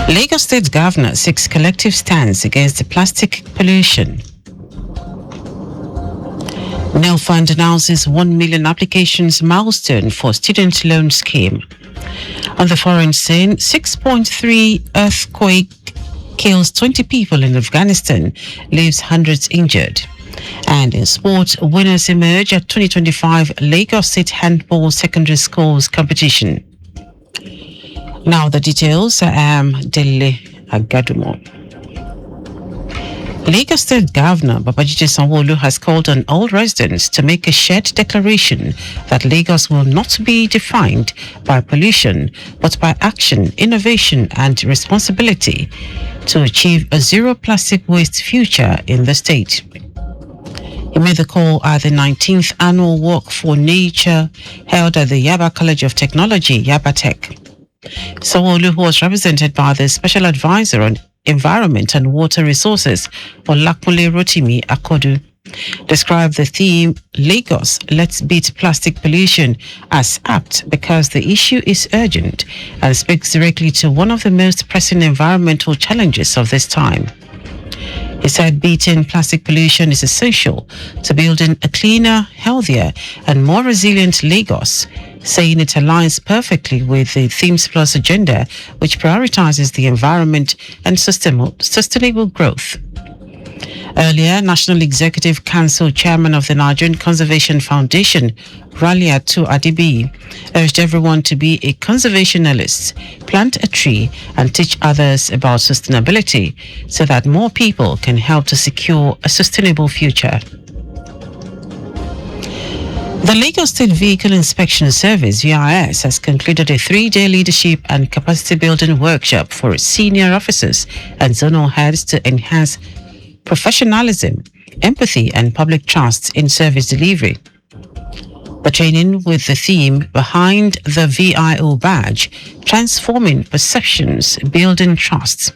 Lagos State Governor seeks collective stance against the plastic pollution. Nel Fund announces 1 million applications milestone for student loan scheme. On the foreign scene, 6.3 earthquake kills 20 people in Afghanistan, leaves hundreds injured. And in sport, winners emerge at 2025 Lagos State Handball Secondary Schools competition. Now the details. I am Dele Agadumo. Lagos State Governor Babajide Sanwo-Olu has called on all residents to make a shared declaration that Lagos will not be defined by pollution, but by action, innovation, and responsibility to achieve a zero plastic waste future in the state. He made the call at the 19th Annual Walk for Nature held at the Yaba College of Technology, Yaba Tech. Sanwo-Olu, who was represented by the Special Advisor on Environment and Water Resources, Olakunle Rotimi Akodu, described the theme Lagos, Let's Beat Plastic Pollution as apt because the issue is urgent and speaks directly to one of the most pressing environmental challenges of this time. He said beating plastic pollution is essential to building a cleaner, healthier, and more resilient Lagos, saying it aligns perfectly with the Themes Plus agenda, which prioritizes the environment and sustainable growth. Earlier, National Executive Council Chairman of the Nigerian Conservation Foundation, Raliatu Adibi, urged everyone to be a conservationalist, plant a tree, and teach others about sustainability so that more people can help to secure a sustainable future. The Lagos State Vehicle Inspection Service, VIS, has concluded a 3-day leadership and capacity building workshop for its senior officers and zonal heads to enhance professionalism, empathy, and public trust in service delivery. The training, with the theme Behind the VIO Badge, Transforming Perceptions, Building Trust,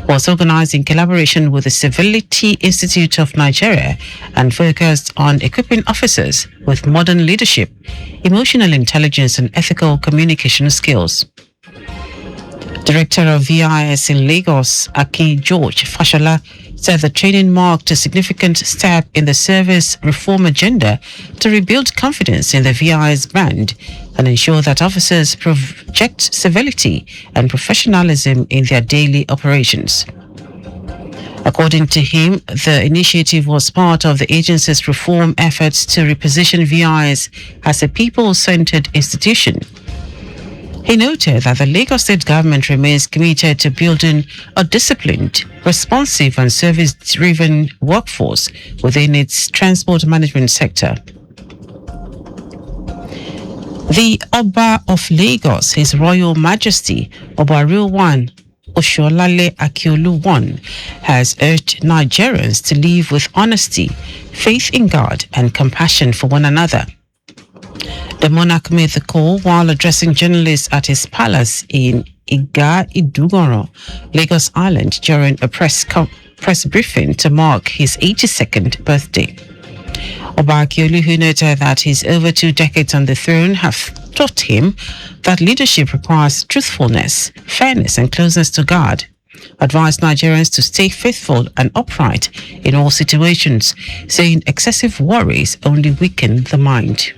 was organized in collaboration with the Civility Institute of Nigeria and focused on equipping officers with modern leadership, emotional intelligence, and ethical communication skills. Director of VIS in Lagos, Aki George Fashola, said the training marked a significant step in the service reform agenda to rebuild confidence in the VIS brand and ensure that officers project civility and professionalism in their daily operations. According to him, the initiative was part of the agency's reform efforts to reposition VIS as a people-centered institution. He noted that the Lagos State government remains committed to building a disciplined, responsive, and service-driven workforce within its transport management sector. The Oba of Lagos, His Royal Majesty Oba Rilwan Osholale Akiolu I, has urged Nigerians to live with honesty, faith in God, and compassion for one another. The monarch made the call while addressing journalists at his palace in Iga Idugoro, Lagos Island, during a press briefing to mark his 82nd birthday. Oba Akiolu, who noted that his over 2 decades on the throne have taught him that leadership requires truthfulness, fairness, and closeness to God, advised Nigerians to stay faithful and upright in all situations, saying excessive worries only weaken the mind.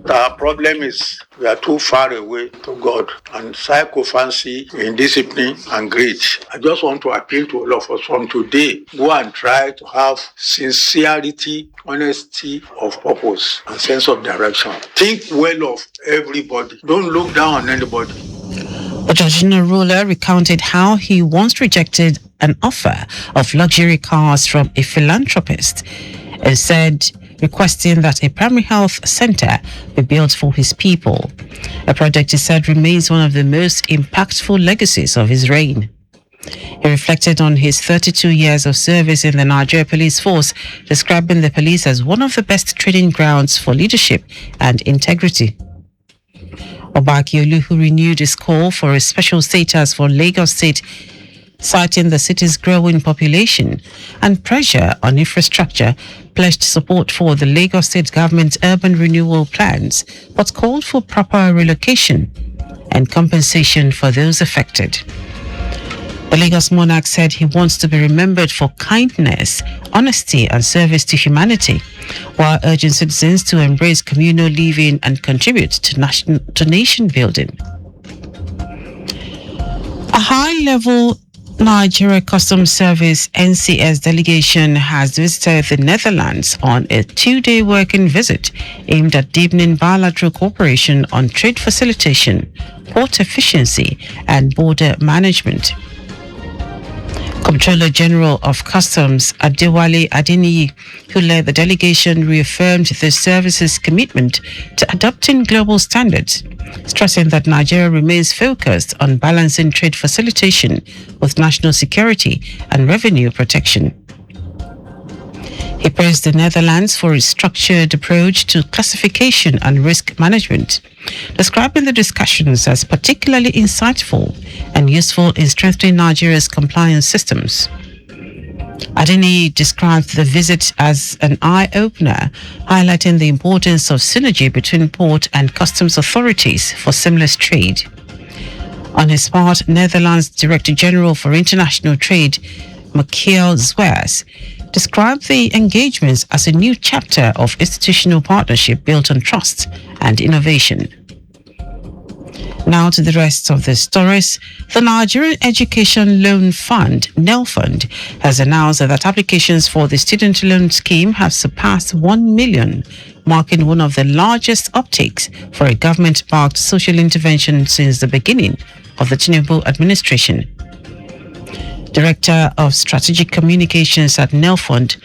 Our problem is we are too far away to God, and psychophancy, indiscipline, and greed. I just want to appeal to all of us from today, go and try to have sincerity, honesty of purpose, and sense of direction. Think well of everybody. Don't look down on anybody. The traditional ruler recounted how he once rejected an offer of luxury cars from a philanthropist and said, requesting that a primary health center be built for his people. A project he said remains one of the most impactful legacies of his reign. He reflected on his 32 years of service in the Nigeria Police Force, describing the police as one of the best training grounds for leadership and integrity. Oba Akiolu, who renewed his call for a special status for Lagos State, citing the city's growing population and pressure on infrastructure, pledged support for the Lagos State government's urban renewal plans, but called for proper relocation and compensation for those affected. The Lagos monarch said he wants to be remembered for kindness, honesty, and service to humanity, while urging citizens to embrace communal living and contribute to nation building. A high-level Nigeria Customs Service NCS delegation has visited the Netherlands on a 2-day working visit aimed at deepening bilateral cooperation on trade facilitation, port efficiency, and border management. Comptroller General of Customs Dele Agadumo, who led the delegation, reaffirmed the service's commitment to adopting global standards, stressing that Nigeria remains focused on balancing trade facilitation with national security and revenue protection. He praised the Netherlands for its structured approach to classification and risk management, describing the discussions as particularly insightful and useful in strengthening Nigeria's compliance systems. Adeni described the visit as an eye-opener, highlighting the importance of synergy between port and customs authorities for seamless trade. On his part, Netherlands Director General for International Trade, Michiel Zwers, described the engagements as a new chapter of institutional partnership built on trust and innovation. Now to the rest of the stories. The Nigerian Education Loan Fund, NELFund, has announced that applications for the student loan scheme have surpassed 1 million, marking one of the largest uptakes for a government-backed social intervention since the beginning of the Tinubu administration. Director of Strategic Communications at NELFund,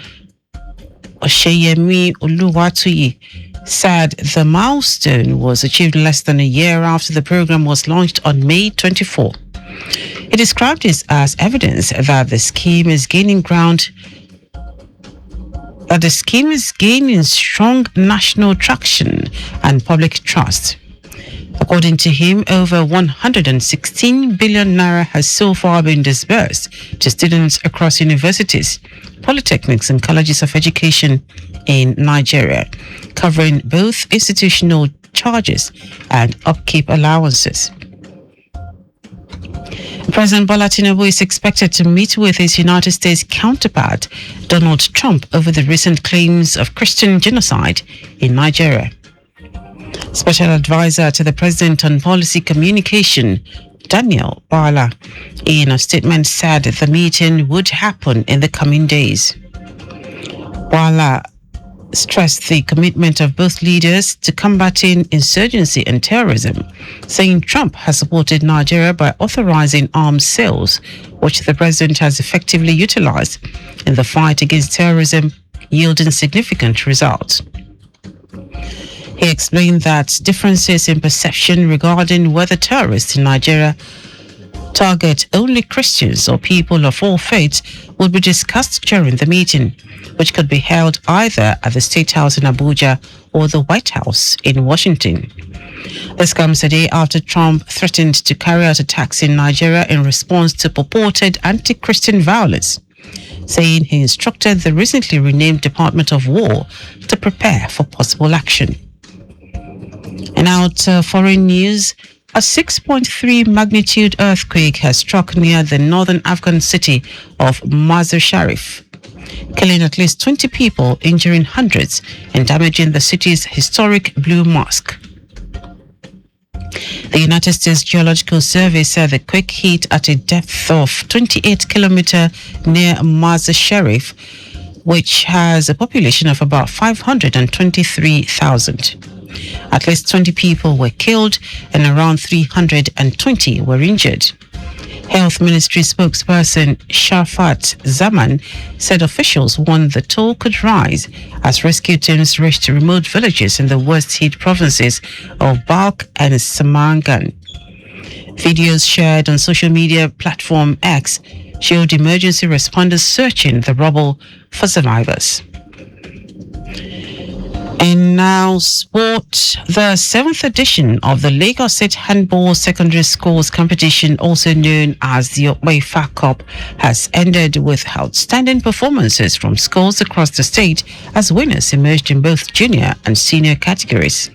Osheyemi Oluwatuyi, said the milestone was achieved less than a year after the program was launched on May 24. He described this as evidence that the scheme is gaining strong national traction and public trust. According to him, over 116 billion naira has so far been disbursed to students across universities, polytechnics, and colleges of education in Nigeria, covering both institutional charges and upkeep allowances. President Bola Tinubu is expected to meet with his United States counterpart, Donald Trump, over the recent claims of Christian genocide in Nigeria. Special Advisor to the President on Policy Communication, Daniel Bala, in a statement said the meeting would happen in the coming days. Bala stressed the commitment of both leaders to combating insurgency and terrorism, saying Trump has supported Nigeria by authorizing arms sales, which the president has effectively utilized in the fight against terrorism, yielding significant results. He explained that differences in perception regarding whether terrorists in Nigeria target only Christians or people of all faiths will be discussed during the meeting, which could be held either at the State House in Abuja or the White House in Washington. This comes a day after Trump threatened to carry out attacks in Nigeria in response to purported anti-Christian violence, saying he instructed the recently renamed Department of War to prepare for possible action. And now to foreign news. A 6.3 magnitude earthquake has struck near the northern Afghan city of Mazar-Sharif, killing at least 20 people, injuring hundreds, and damaging the city's historic Blue Mosque. The United States Geological Survey said the quake hit at a depth of 28 kilometers near Mazar-Sharif, which has a population of about 523,000. At least 20 people were killed and around 320 were injured. Health Ministry spokesperson Shafat Zaman said officials warned the toll could rise as rescue teams reached remote villages in the worst-hit provinces of Balkh and Samangan. Videos shared on social media platform X showed emergency responders searching the rubble for survivors. And now sport. The 7th edition of the Lagos State Handball Secondary Schools competition, also known as the UEFA Cup, has ended with outstanding performances from schools across the state as winners emerged in both junior and senior categories.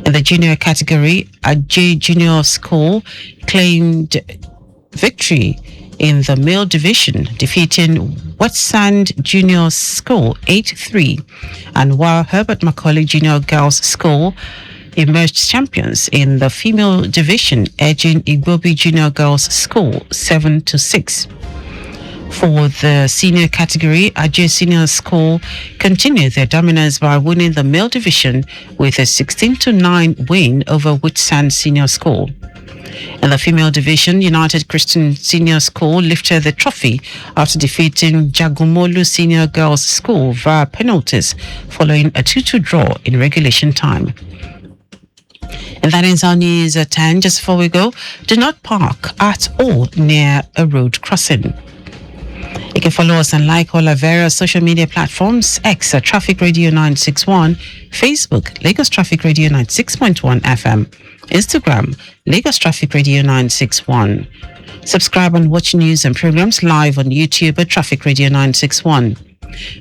In the junior category, Ajay Junior School claimed victory in the male division, defeating Wetsand Junior School 8-3, and while Herbert Macaulay Junior Girls School emerged champions in the female division, edging Igbobi Junior Girls School 7-6. For the senior category, Ajay Senior School continued their dominance by winning the male division with a 16-9 win over Witsand Senior School. In the female division, United Christian Senior School lifted the trophy after defeating Jagumolu Senior Girls School via penalties following a 2-2 draw in regulation time. And that ends our news at 10. Just before we go, do not park at all near a road crossing. You can follow us and like all our various social media platforms: X at Traffic Radio 961, Facebook Lagos Traffic Radio 96.1 FM, Instagram Lagos Traffic Radio 961. Subscribe and watch news and programs live on YouTube at Traffic Radio 961.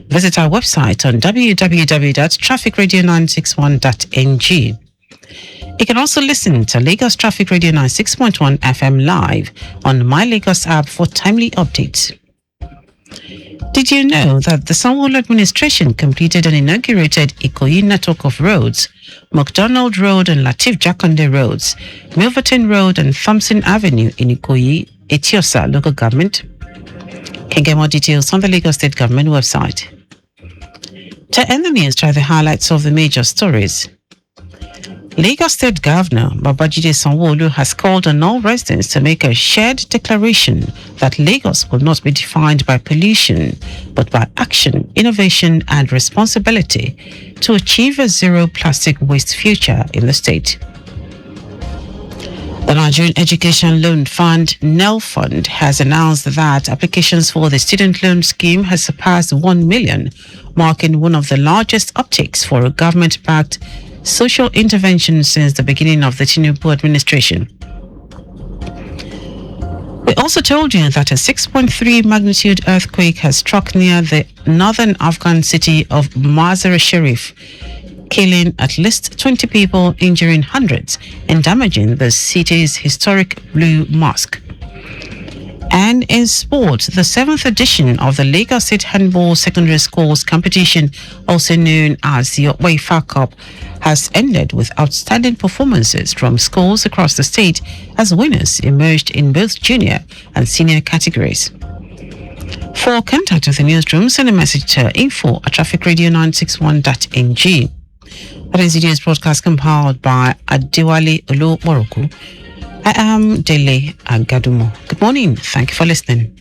Visit our website on www.trafficradio961.ng. You can also listen to Lagos Traffic Radio 96.1 FM live on My Lagos app for timely updates. Did you know that the Sanwo-Olu administration completed and inaugurated Ikoyi network of roads, McDonald Road and Latif Jakande Roads, Milverton Road and Thompson Avenue in Ikoyi, Etiosa local government? You can get more details on the Lagos State government website. To end the news, try the highlights of the major stories. Lagos State Governor Babajide Sanwo-Olu has called on all residents to make a shared declaration that Lagos will not be defined by pollution, but by action, innovation, and responsibility to achieve a zero plastic waste future in the state. The Nigerian Education Loan Fund, NEL Fund, has announced that applications for the student loan scheme has surpassed 1 million, marking one of the largest uptakes for a government-backed social intervention since the beginning of the Tinubu administration. We also told you that a 6.3 magnitude earthquake has struck near the northern Afghan city of Mazar-e-Sharif, killing at least 20 people, injuring hundreds, and damaging the city's historic Blue Mosque. And in sport, the 7th edition of the Lagos State Handball Secondary Schools competition, also known as the UEFA Cup, has ended with outstanding performances from schools across the state as winners emerged in both junior and senior categories. For contact with the newsroom, send a message to info@trafficradio961.ng. That is the news broadcast compiled by Adewale Olu Moroku. I am Dele Agadumo. Good morning. Thank you for listening.